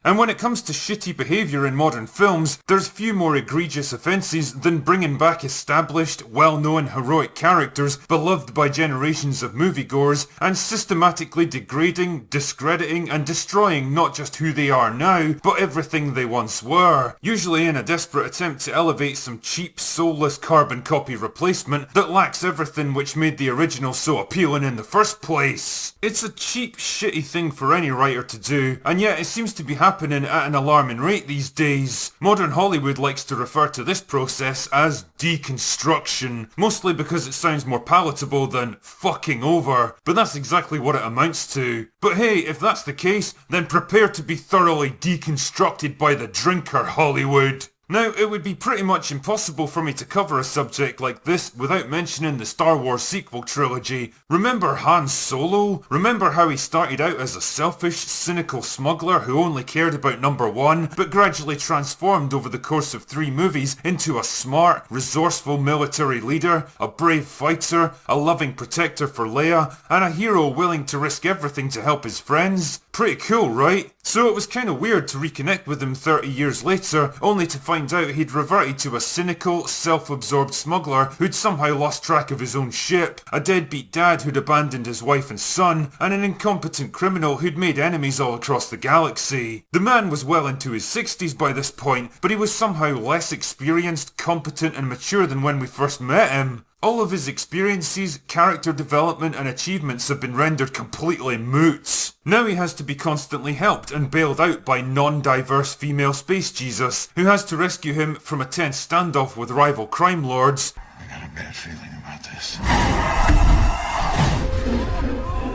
And when it comes to shitty behaviour in modern films, there's few more egregious offences than bringing back established, well-known heroic characters beloved by generations of moviegoers and systematically degrading, discrediting and destroying not just who they are now, but everything they once were, usually in a desperate attempt to elevate some cheap, soulless carbon copy replacement that lacks everything which made the original so appealing in the first place. It's a cheap, shitty thing for any writer to do, and yet it seems to be happening at an alarming rate these days. Modern Hollywood likes to refer to this process as deconstruction, mostly because it sounds more palatable than fucking over, but that's exactly what it amounts to. But hey, if that's the case, then prepare to be thoroughly deconstructed by the drinker, Hollywood. Now, it would be pretty much impossible for me to cover a subject like this without mentioning the Star Wars sequel trilogy. Remember Han Solo? Remember how he started out as a selfish, cynical smuggler who only cared about number one, but gradually transformed over the course of 3 movies into a smart, resourceful military leader, a brave fighter, a loving protector for Leia, and a hero willing to risk everything to help his friends? Pretty cool, right? So it was kinda weird to reconnect with him 30 years later, only to find out he'd reverted to a cynical, self-absorbed smuggler who'd somehow lost track of his own ship, a deadbeat dad who'd abandoned his wife and son, and an incompetent criminal who'd made enemies all across the galaxy. The man was well into his 60s by this point, but he was somehow less experienced, competent and mature than when we first met him. All of his experiences, character development and achievements have been rendered completely moot. Now he has to be constantly helped and bailed out by non-diverse female space Jesus, who has to rescue him from a tense standoff with rival crime lords. I got a bad feeling about this.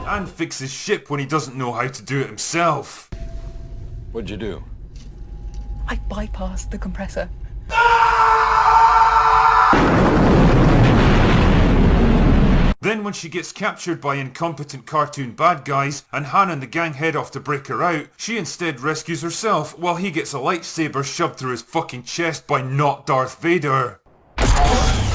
And fix his ship when he doesn't know how to do it himself. What'd you do? I bypassed the compressor. Then when she gets captured by incompetent cartoon bad guys and Han and the gang head off to break her out, she instead rescues herself while he gets a lightsaber shoved through his fucking chest by not Darth Vader.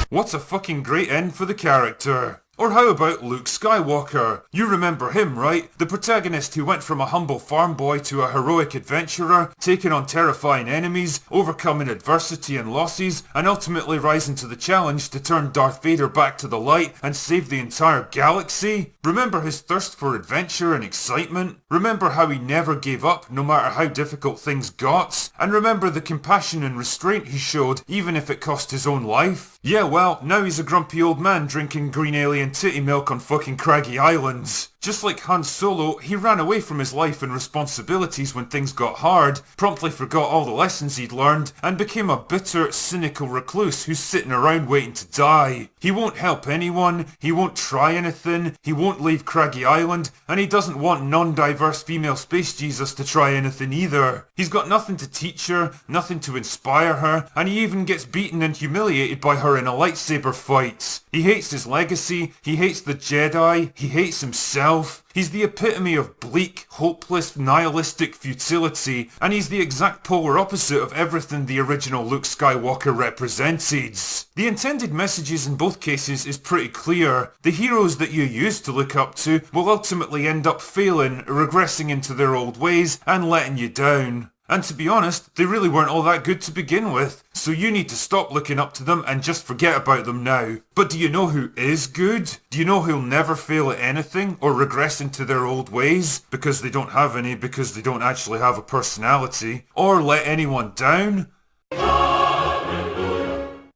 What's a fucking great end for the character. Or how about Luke Skywalker? You remember him, right? The protagonist who went from a humble farm boy to a heroic adventurer, taking on terrifying enemies, overcoming adversity and losses, and ultimately rising to the challenge to turn Darth Vader back to the light and save the entire galaxy? Remember his thirst for adventure and excitement? Remember how he never gave up no matter how difficult things got? And remember the compassion and restraint he showed even if it cost his own life? Yeah, well, now he's a grumpy old man drinking green alien titty milk on fucking craggy islands. Just like Han Solo, he ran away from his life and responsibilities when things got hard, promptly forgot all the lessons he'd learned, and became a bitter, cynical recluse who's sitting around waiting to die. He won't help anyone, he won't try anything, he won't leave Craggy Island, and he doesn't want non-diverse female space Jesus to try anything either. He's got nothing to teach her, nothing to inspire her, and he even gets beaten and humiliated by her in a lightsaber fight. He hates his legacy, he hates the Jedi, he hates himself. He's the epitome of bleak, hopeless, nihilistic futility, and he's the exact polar opposite of everything the original Luke Skywalker represented. The intended messages in both cases is pretty clear. The heroes that you used to look up to will ultimately end up failing, regressing into their old ways, and letting you down. And to be honest, they really weren't all that good to begin with, so you need to stop looking up to them and just forget about them now. But do you know who is good? Do you know who'll never fail at anything or regress into their old ways? Because they don't have any, because they don't actually have a personality. Or let anyone down?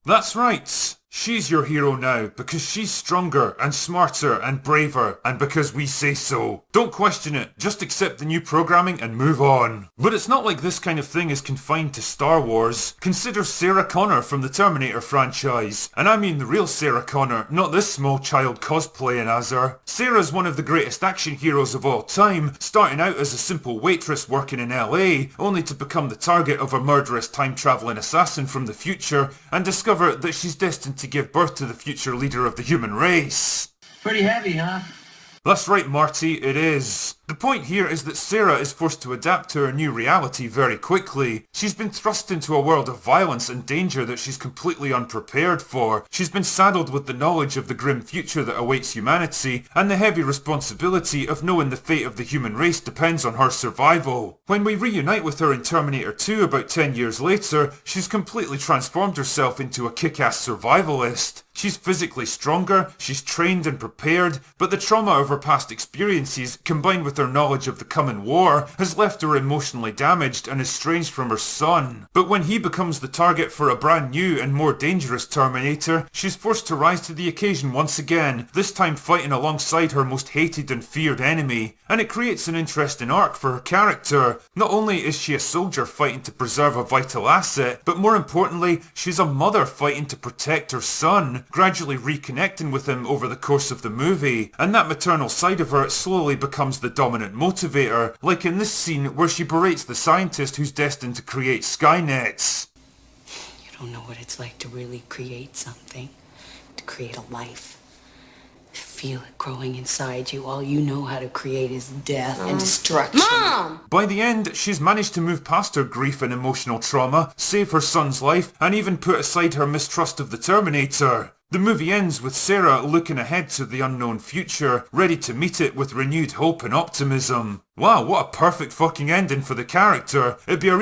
That's right. She's your hero now, because she's stronger and smarter and braver, and because we say so. Don't question it, just accept the new programming and move on. But it's not like this kind of thing is confined to Star Wars. Consider Sarah Connor from the Terminator franchise. And I mean the real Sarah Connor, not this small child cosplaying as her. Sarah's one of the greatest action heroes of all time, starting out as a simple waitress working in LA, only to become the target of a murderous time-travelling assassin from the future, and discover that she's destined to give birth to the future leader of the human race. Pretty heavy, huh? That's right, Marty, it is. The point here is that Sarah is forced to adapt to her new reality very quickly. She's been thrust into a world of violence and danger that she's completely unprepared for. She's been saddled with the knowledge of the grim future that awaits humanity, and the heavy responsibility of knowing the fate of the human race depends on her survival. When we reunite with her in Terminator 2 about 10 years later, she's completely transformed herself into a kick-ass survivalist. She's physically stronger, she's trained and prepared, but the trauma of her past experiences, combined with her knowledge of the coming war, has left her emotionally damaged and estranged from her son. But when he becomes the target for a brand new and more dangerous Terminator, she's forced to rise to the occasion once again, this time fighting alongside her most hated and feared enemy. And it creates an interesting arc for her character. Not only is she a soldier fighting to preserve a vital asset, but more importantly, she's a mother fighting to protect her son, gradually reconnecting with him over the course of the movie. And that maternal side of her slowly becomes the dominant motivator, like in this scene where she berates the scientist who's destined to create Skynets. You don't know what it's like to really create something, to create a life. Feel it growing inside you. All you know how to create is death and destruction. Mom! By the end, she's managed to move past her grief and emotional trauma, save her son's life, and even put aside her mistrust of the Terminator. The movie ends with Sarah looking ahead to the unknown future, ready to meet it with renewed hope and optimism. Wow, what a perfect fucking ending for the character. It'd be a real